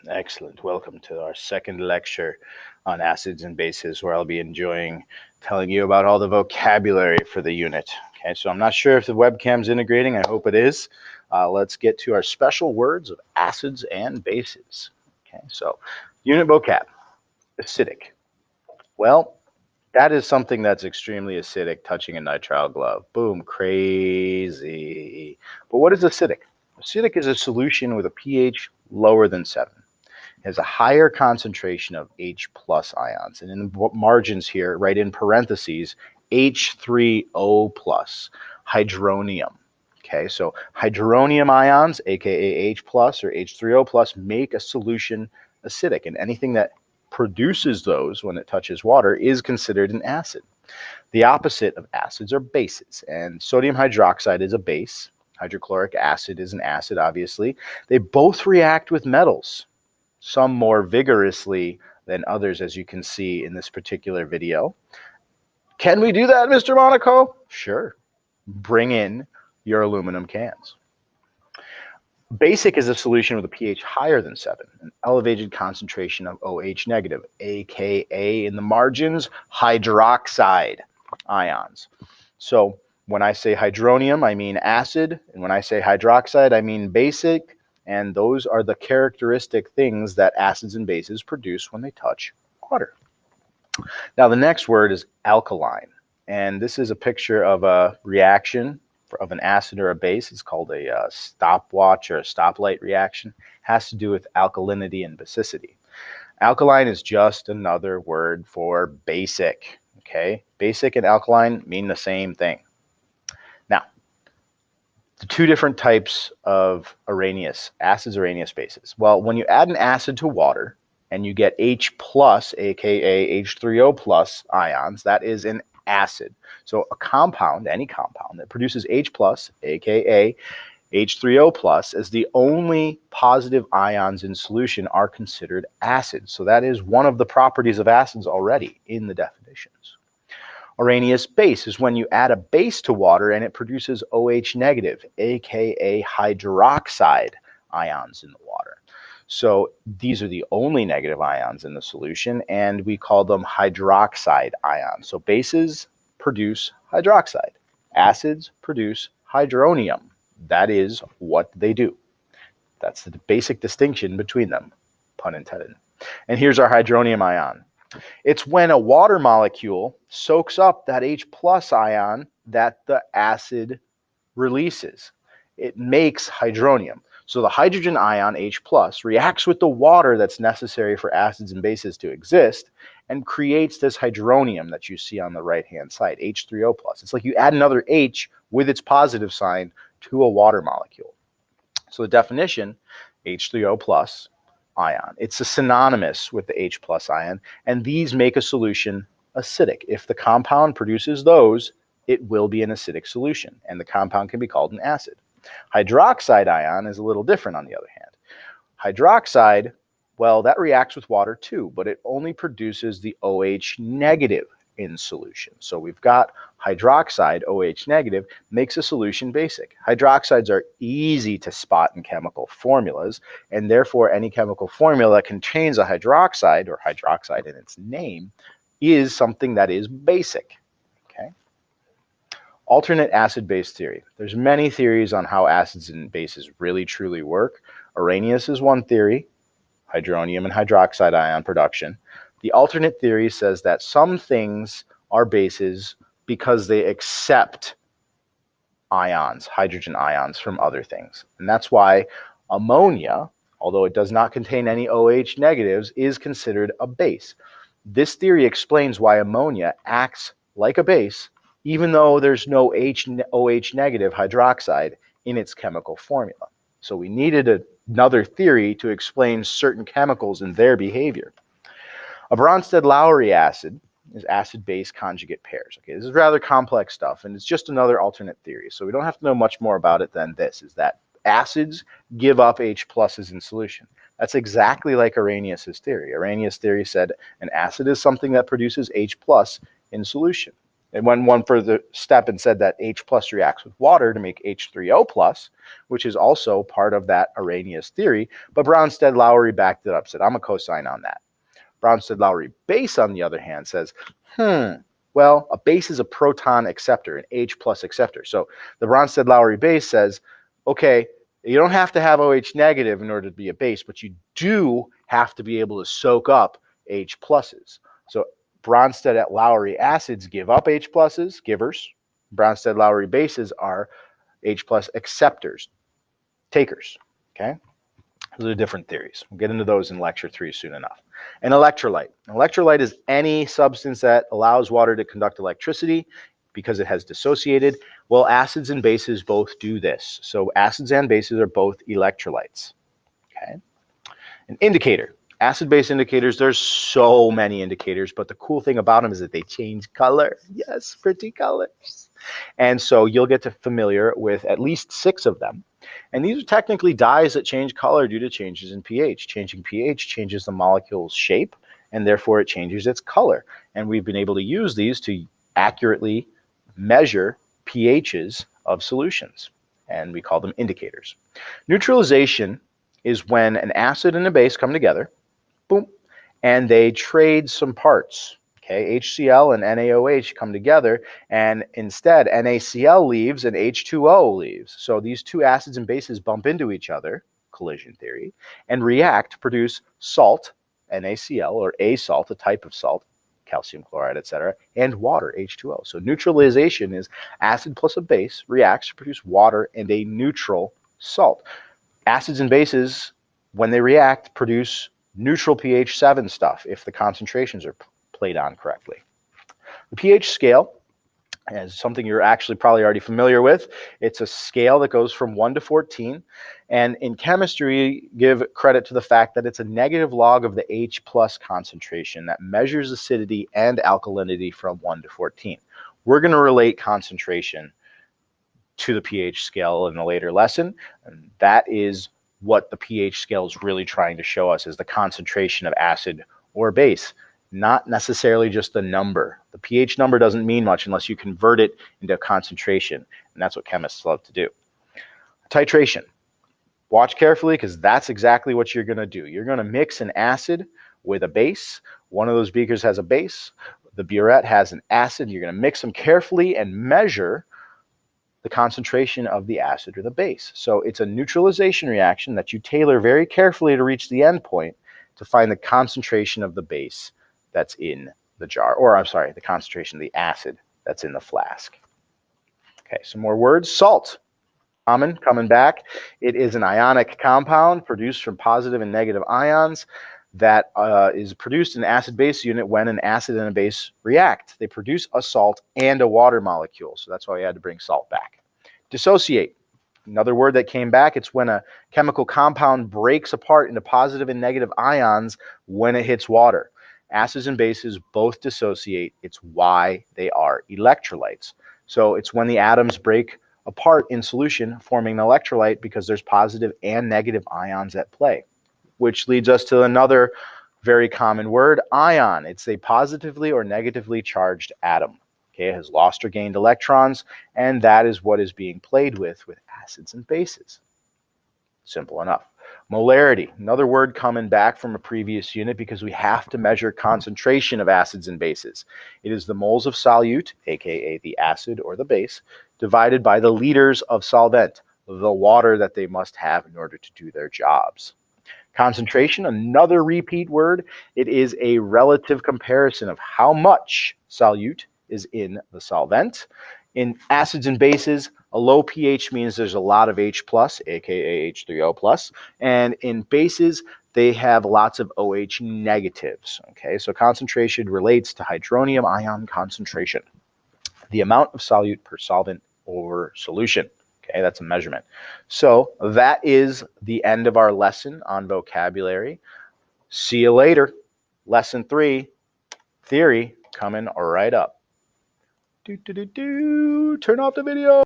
Excellent. Welcome to our second lecture on acids and bases, where I'll be enjoying telling you about all the vocabulary for the unit. Okay, so I'm not sure if the webcam's integrating. I hope it is. Let's get to our special words of acids and bases. Okay, so unit vocab, acidic. Well, that is something that's extremely acidic, touching a nitrile glove. Boom, crazy. But what is acidic? Acidic is a solution with a pH lower than 7. Has a higher concentration of H plus ions. And in the margins here, right in parentheses, H3O plus, hydronium. Okay, so hydronium ions, aka H plus or H3O plus, make a solution acidic. And anything that produces those when it touches water is considered an acid. The opposite of acids are bases, and sodium hydroxide is a base. Hydrochloric acid is an acid, obviously. They both react with metals, some more vigorously than others, as you can see in this particular video. Can we do that, Mr. Monaco? Sure. Bring in your aluminum cans. Basic is a solution with a pH higher than 7, an elevated concentration of OH negative, aka in the margins, hydroxide ions. So when I say hydronium, I mean acid, and when I say hydroxide, I mean basic, and those are the characteristic things that acids and bases produce when they touch water. Now the next word is alkaline, and this is a picture of a reaction of an acid or a base. It's called a stopwatch or a stoplight reaction. It has to do with alkalinity and basicity. Alkaline is just another word for basic. Okay, basic and alkaline mean the same thing. Now, the two different types of Arrhenius, acids, Arrhenius bases. Well, when you add an acid to water and you get H plus, aka H3O plus ions, that is an acid. So a compound, any compound that produces H plus, aka H3O plus, as the only positive ions in solution are considered acids. So that is one of the properties of acids already in the definitions. Arrhenius base is when you add a base to water and it produces OH negative, aka hydroxide ions in the water. So these are the only negative ions in the solution, and we call them hydroxide ions. So bases produce hydroxide. Acids produce hydronium. That is what they do. That's the basic distinction between them, pun intended. And here's our hydronium ion. It's when a water molecule soaks up that H plus ion that the acid releases. It makes hydronium. So the hydrogen ion, H plus, reacts with the water that's necessary for acids and bases to exist and creates this hydronium that you see on the right-hand side, H3O plus. It's like you add another H with its positive sign to a water molecule. So the definition, H3O plus ion. It's a synonymous with the H plus ion, and these make a solution acidic. If the compound produces those, it will be an acidic solution, and the compound can be called an acid. Hydroxide ion is a little different on the other hand. Hydroxide, well, that reacts with water too, but it only produces the OH negative in solution. So we've got hydroxide, OH negative, makes a solution basic. Hydroxides are easy to spot in chemical formulas, and therefore any chemical formula that contains a hydroxide or hydroxide in its name is something that is basic. Okay. Alternate acid-base theory. There's many theories on how acids and bases really truly work. Arrhenius is one theory, hydronium and hydroxide ion production. The alternate theory says that some things are bases because they accept ions, hydrogen ions, from other things. And that's why ammonia, although it does not contain any OH negatives, is considered a base. This theory explains why ammonia acts like a base even though there's no OH negative hydroxide in its chemical formula. So we needed another theory to explain certain chemicals and their behavior. A Bronsted-Lowry acid is acid-base conjugate pairs. Okay, this is rather complex stuff, and it's just another alternate theory. So we don't have to know much more about it than this, is that acids give up H pluses in solution. That's exactly like Arrhenius's theory. Arrhenius' theory said an acid is something that produces H plus in solution. and went one further step and said that H plus reacts with water to make H3O plus, which is also part of that Arrhenius theory. But Bronsted-Lowry backed it up, said, I'm a cosign on that. Bronsted-Lowry base, on the other hand, says, well, a base is a proton acceptor, an H plus acceptor. So the Bronsted-Lowry base says, okay, you don't have to have OH negative in order to be a base, but you do have to be able to soak up H pluses. So Bronsted-Lowry acids give up H pluses, givers. Bronsted-Lowry bases are H plus acceptors, takers, okay? Those are different theories. We'll get into those in lecture 3 soon enough. An electrolyte. An electrolyte is any substance that allows water to conduct electricity because it has dissociated. Well, acids and bases both do this. So acids and bases are both electrolytes. Okay. An indicator. Acid-base indicators, there's so many indicators, but the cool thing about them is that they change color. Yes, pretty colors. And so you'll get familiar with at least 6 of them. And these are technically dyes that change color due to changes in pH. Changing pH changes the molecule's shape, and therefore it changes its color. And we've been able to use these to accurately measure pHs of solutions, and we call them indicators. Neutralization is when an acid and a base come together, boom, and they trade some parts. Okay, HCl and NaOH come together, and instead NaCl leaves and H2O leaves. So these two acids and bases bump into each other, collision theory, and react to produce salt, NaCl, or a salt, a type of salt, calcium chloride, etc., and water, H2O. So neutralization is acid plus a base reacts to produce water and a neutral salt. Acids and bases, when they react, produce neutral pH 7 stuff if the concentrations are played on correctly. The pH scale is something you're actually probably already familiar with. It's a scale that goes from 1 to 14. And in chemistry, give credit to the fact that it's a negative log of the H plus concentration that measures acidity and alkalinity from 1 to 14. We're going to relate concentration to the pH scale in a later lesson, and that is what the pH scale is really trying to show us, is the concentration of acid or base, not necessarily just the number. The pH number doesn't mean much unless you convert it into concentration, and that's what chemists love to do. Titration. Watch carefully, because that's exactly what you're going to do. You're going to mix an acid with a base. One of those beakers has a base. The burette has an acid. You're going to mix them carefully and measure the concentration of the acid or the base. So it's a neutralization reaction that you tailor very carefully to reach the end point to find the concentration of the base that's in the jar, or I'm sorry, the concentration of the acid that's in the flask. Okay, some more words. Salt. Coming back. It is an ionic compound produced from positive and negative ions that is produced in an acid-base unit when an acid and a base react. They produce a salt and a water molecule, so that's why we had to bring salt back. Dissociate, another word that came back. It's when a chemical compound breaks apart into positive and negative ions when it hits water. Acids and bases both dissociate. It's why they are electrolytes. So it's when the atoms break apart in solution, forming an electrolyte, because there's positive and negative ions at play. Which leads us to another very common word, ion. It's a positively or negatively charged atom. Okay, it has lost or gained electrons, and that is what is being played with acids and bases. Simple enough. Molarity, another word coming back from a previous unit because we have to measure concentration of acids and bases. It is the moles of solute, aka the acid or the base, divided by the liters of solvent, the water that they must have in order to do their jobs. Concentration, another repeat word. It is a relative comparison of how much solute is in the solvent. In acids and bases, a low pH means there's a lot of H plus, aka H3O plus, and in bases, they have lots of OH negatives. Okay, so concentration relates to hydronium ion concentration, the amount of solute per solvent over solution. Okay, that's a measurement. So that is the end of our lesson on vocabulary. See you later. Lesson 3, theory, coming right up. Turn off the video.